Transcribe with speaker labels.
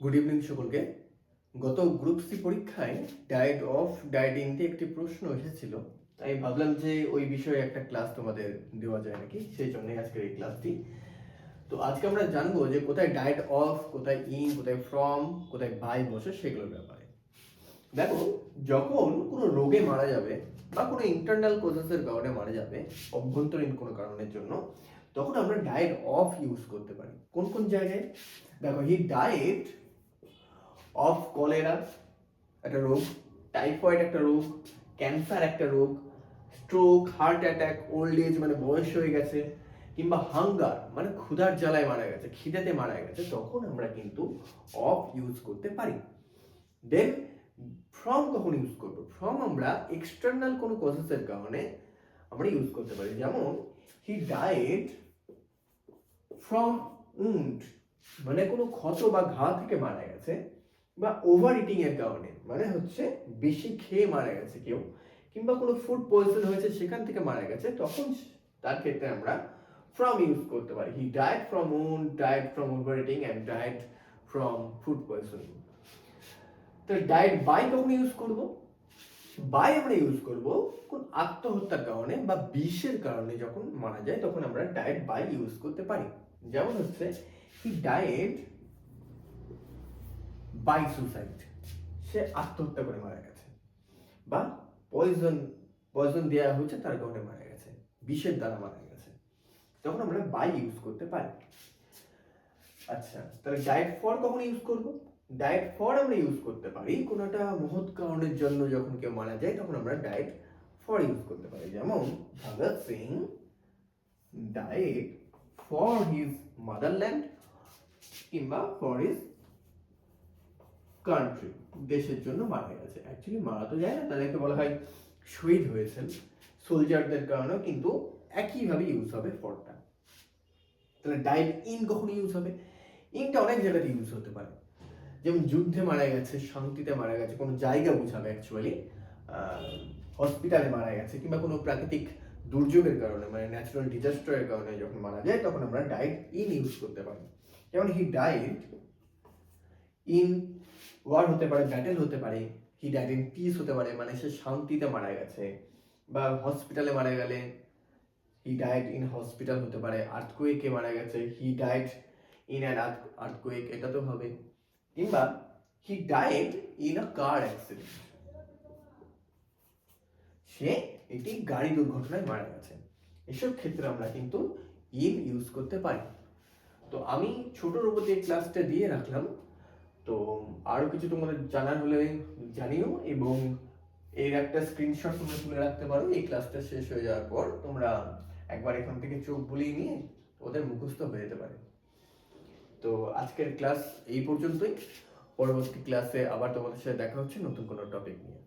Speaker 1: Good evening সকলকে। গত group C পরীক্ষায় ডায়েট অফ ডায়েটিংতে একটি প্রশ্ন এসেছিল, তাই ভাবলাম যে ওই বিষয়ে একটা ক্লাস তোমাদের দেওয়া যায় নাকি, সেই জন্যই আজকের এই ক্লাসটি। তো আজকে আমরা জানবো যে কোথায় ডায়েট অফ, কোথায় ইন, কোথায় ফ্রম, কোথায় বাই বসে সেগুলোর ব্যাপারে। দেখো, যখন কোনো রোগে মারা যাবে বা কোনো ইন্টারনাল কজেসের কারণে মারা যাবে, অভ্যন্তরীণ কোনো কারণের জন্য, তখন আমরা ডায়েট অফ ইউজ করতে পারি। কোন কোন জায়গায়? দেখো, হি ডায়েট অফ কলেরা একটা রোগ, টাইফয়েড একটা রোগ, ক্যান্সার একটা রোগ, stroke, heart attack, old age মানে বয়স হয়ে গেছে, কিংবা হাঙ্গার মানে ক্ষুধার জ্বালায় মারা গেছে, খিদেতে মারা গেছে, তখন আমরা কিন্তু অফ ইউজ করতে পারি। দেন ফ্রম কখন ইউজ করবো? ফ্রম আমরা এক্সটার্নাল কোনো কজেসের কারণে আমরা ইউজ করতে পারি। যেমন হি ডায়েড ফ্রম উন্ড মানে কোনো ক্ষত বা ঘা থেকে মারা গেছে, বা ওভার ইটিং এর কারণে মানে হচ্ছে বেশি খেয়ে মারা গেছে কেউ, কিংবা কোনো ফুড পয়জন হয়েছে সেখান থেকে মারা গেছে, তখন তার ক্ষেত্রে আমরা ফ্রম ইউজ করতে পারি। He died from wound, died from over eating and died from food poisoning. তো ডায়েট বাই কখন ইউজ করব? বাই আমরা ইউজ করব কোন আত্মহত্যার কারণে বা বিষের কারণে যখন মারা যায়, তখন আমরা ডায়েট বাই ইউজ করতে পারি। যেমন হচ্ছে হি ডায়েট বাই সুসাইড, সে আত্মহত্যা করে মারা গেছে, বা পয়জন পয়জন দেওয়া হয়েছে তার কারণে মারা গেছে, বিষের দ্বারা মারা গেছে, তখন আমরা বাই ইউজ করতে পারি। আচ্ছা, তাহলে ডায়েট ফর কখন ইউজ করব? ডায়েট ফর আমরা ইউজ করতে পারি কোনো একটা মহৎ কারণের জন্য, যখন কেউ মারা যায় তখন আমরা ডায়েট ফর ইউজ করতে পারি। যেমন Bhagat Singh diet for his motherland, কিংবা ফর হিজ কান্ট্রি, দেশের জন্য মারা গেছে। অ্যাকচুয়ালি মারা তো যায় না, তাদেরকে বলা হয় শহীদ হয়েছেন, সোলজারদের কারণেও কিন্তু একইভাবে ইউজ হবে ফরটা। তাহলে ডায়েট ইন কখন ইউজ হবে? ইনটা অনেক জায়গাতে ইউজ হতে পারে, যেমন যুদ্ধে মারা গেছে, শান্তিতে মারা গেছে, কোনো জায়গা বোঝাবে অ্যাকচুয়ালি, হসপিটালে মারা গেছে, কিংবা কোনো প্রাকৃতিক দুর্যোগের কারণে মানে ন্যাচারাল ডিজাস্টারের কারণে যখন মারা যায়, তখন আমরা ডায়েট ইন ইউজ করতে পারি। যেমন হি ডায়েড ইন ওয়ার হতে পারে, ব্যাটেল হতে পারে, হি ডায়েড ইন পিস হতে পারে মানে সে শান্তিতে মারা গেছে, বা হসপিটালে মারা গেলে হি ডায়েড ইন হসপিটাল হতে পারে, আর্থকুয়েকে মারা গেছে, he died in an earthquake, এটা তো হবে, কিংবা he died in a car accident, সে একটি গাড়ি দুর্ঘটনায় মারা গেছে। এসব ক্ষেত্রে আমরা কিন্তু ইন ইউজ করতে পারি। তো আমি ছোটোর উপর এই ক্লাসটা দিয়ে রাখলাম। তো আরও কিছু তোমাদের জানার হলে জানিও, এবং এর একটা স্ক্রিনশট তোমরা তুলে রাখতে পারো। এই ক্লাসটা শেষ হয়ে যাওয়ার পর তোমরা একবার এখান থেকে চোখ বুলিয়ে নিয়ে ওদের মুখস্থ হয়ে যেতে পারে। তো আজকের ক্লাস এই পর্যন্তই। পরবর্তী ক্লাসে আবার তোমাদের সাথে দেখা হচ্ছে নতুন কোনো টপিক নিয়ে।